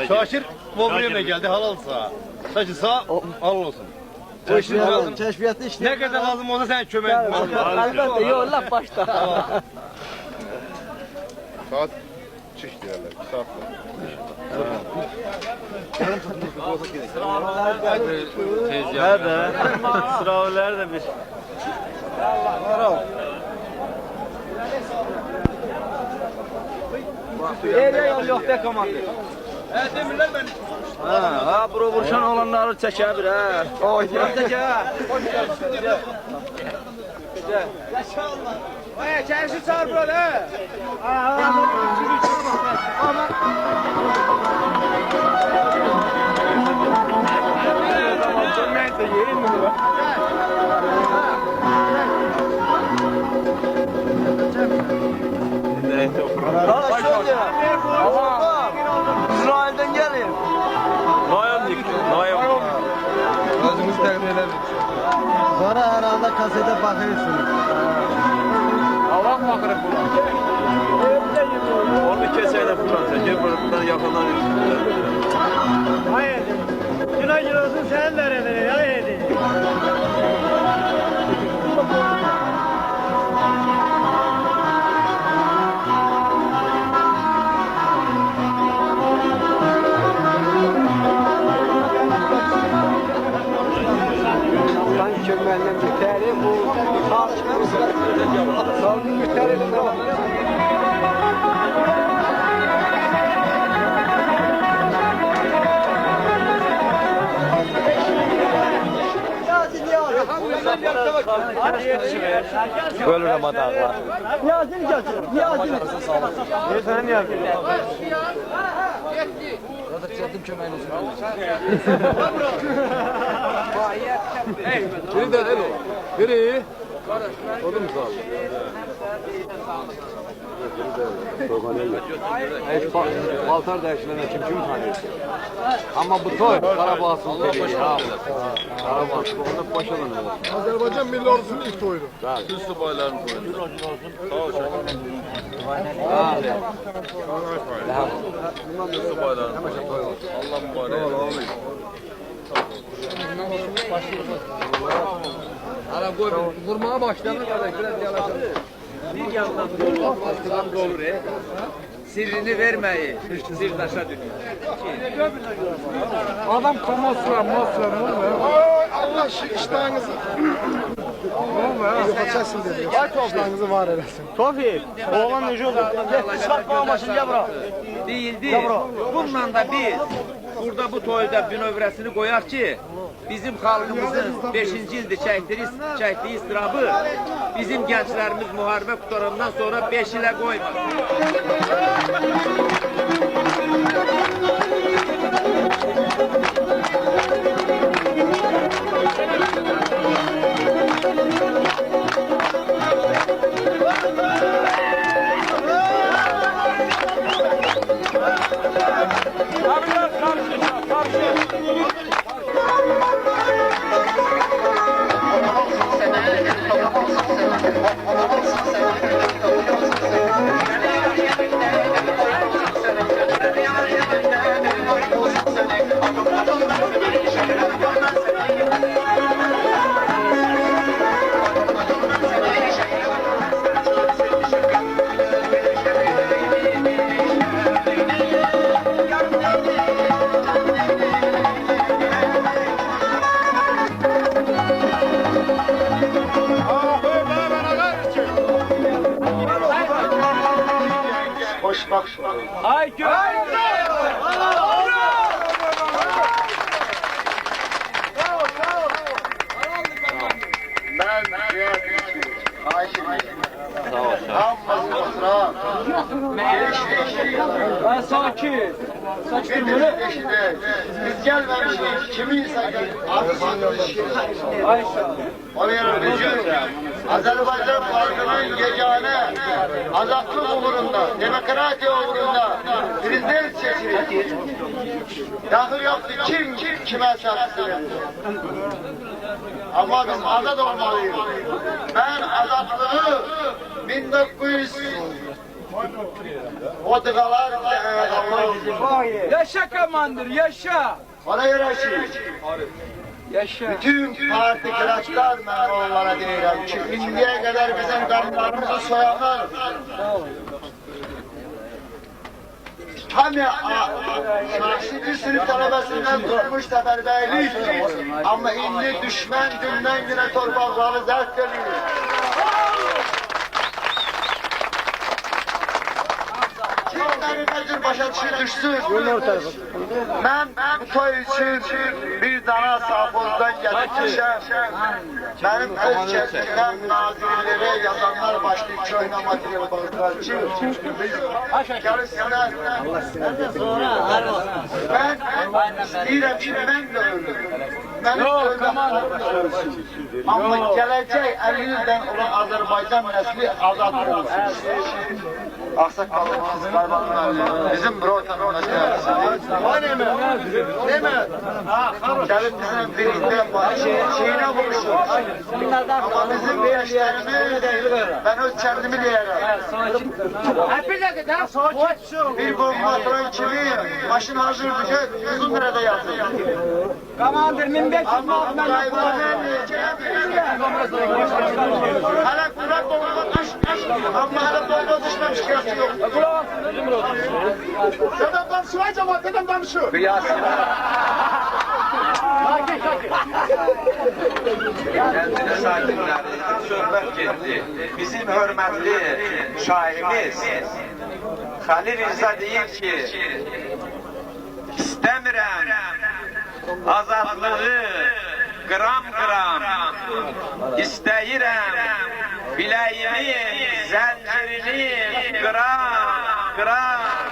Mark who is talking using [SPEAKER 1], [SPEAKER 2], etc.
[SPEAKER 1] Şaşır bu buraya geldi halalsa. Saçı sağ halal olsun. Bu işin lazım.
[SPEAKER 2] Keşfiyatı işte.
[SPEAKER 1] Ne kadar lazım olsa sen çömel.
[SPEAKER 2] Elbette yolla başta.
[SPEAKER 3] Saat çiş diyorlar. Saat.
[SPEAKER 1] Nerede? Sıralar da bir. Yok be komandır. Demirler ben. Ha, bura vuruşan olanları çeker bir ha. Oy, çeker. Yaşa Allah. Vay, çarşı çağır burada. Ama. Nerede yerin mi bu? İsrail'den gelin. Noyan. Özümüz temin edelim.
[SPEAKER 2] Sonra herhalde kasete bakıyorsunuz.
[SPEAKER 1] Allah bakırım buna. Onu keseyle buradan. Gel buradan yakalanıyorsun.
[SPEAKER 4] Hayır. Günah olsun sen de öyle. Hayır.
[SPEAKER 2] Ben çömenden müterim bu. Salgın müterim bu.
[SPEAKER 1] Böyle Ramazanlar.
[SPEAKER 2] Niyazini gelsin. Niyazini.
[SPEAKER 1] Ne sen Niyazini?
[SPEAKER 3] Biri de el o. Biri. O da mı sağ ol?
[SPEAKER 1] Baltar değişlerine kim tanıyorsun? Ama bu toy Karabağ'sın dediği ya. Karabağ'sın onda başalan olur.
[SPEAKER 3] Azerbaycan milli ordusunun ilk toydu.
[SPEAKER 1] Üstü boylarını koydu. Sağ ol şekerim. Üstü boylarını koydu. Allah mübarek.
[SPEAKER 3] Ara koy vurmaya başlayanlar kadar biraz yalaşalım.
[SPEAKER 5] Bir yandan dolu, başkadan dolu. Sirrini vermeyi, sirdaşa dönüyor.
[SPEAKER 3] Adam kamasıra Allah iştahınızı. Yapacaksın dedi. İştahınızı var eylesin.
[SPEAKER 1] Tofik, oğlan nece olur? Çıkartma amaçın gel bura.
[SPEAKER 5] Değil. Bununla da biz burada bu toyda bünövrəsini koyar ki bizim halkımızın 5. ildə çəkdiyi istirabı bizim gençlerimiz muharebe kurtarandan sonra 5 ile koymaz.
[SPEAKER 3] Hoş bak.
[SPEAKER 5] Ay gör!
[SPEAKER 3] Ben
[SPEAKER 1] Ben sakin. Sakin böyle.
[SPEAKER 3] Biz gelmemişiz. Kimin sakin?
[SPEAKER 1] Ayşe.
[SPEAKER 3] Oraya bizim Azerbaycan halkının yegane azatlık uğrunda, demokrasiya uğrunda prezident seçilir. Daxil yoktu kim kime satsın. Ama biz azad olmalıyız. Ben azatlığı
[SPEAKER 6] O dıqalar
[SPEAKER 3] Yaşa komandır, yaşa.
[SPEAKER 6] ona görə ki,
[SPEAKER 3] Yaşa.
[SPEAKER 6] bütün partikülatlar mən onlara deyirəm ki, indiyə qədər bizim qanunlarımızı soyanlar şahsi bir sınıf talebesinden tutmuş səfərbəylik, amma indi düşmən gündən günə torpaqları zərb edir. Kimləri necə başa düşsün? Mən bu toy üçün bir dana safozdan gətirmişəm. Mənim öz kəsimdən nazirlərə yazanlar başlayıb ki, oyna material bağırlar ki, gəlsinlər. Mən istəyirəm ki, mən də ölüm. Mənim ölüm. Amma gələcək 50 ildən olan Azərbaycan nəsli azad olsun. Ağsaqqalımız, qarbanlar, bizim brotanımız gəlib bizim birində şeyinə vuruşur. Amma bizim gençlərimiz, mən öz kəndimi deyərəm. Bir bomba atıran kimi maşın hazırdır ki, uzun nerede yazır.
[SPEAKER 2] Komandır 1500 manat
[SPEAKER 6] Hələ qura dolma düşmüş, amma hələ dolma düşməmiş qiyası yox. Dedem danışıyor, cemaat dedem danışıyor.
[SPEAKER 5] Kəndin sakinləri söhbət getdi. Bizim hörmətli şairimiz Xəlil İrza deyir ki, istəmirəm azadlığı qram-qram, istəyirəm biləyimin zəncirini qram-qram.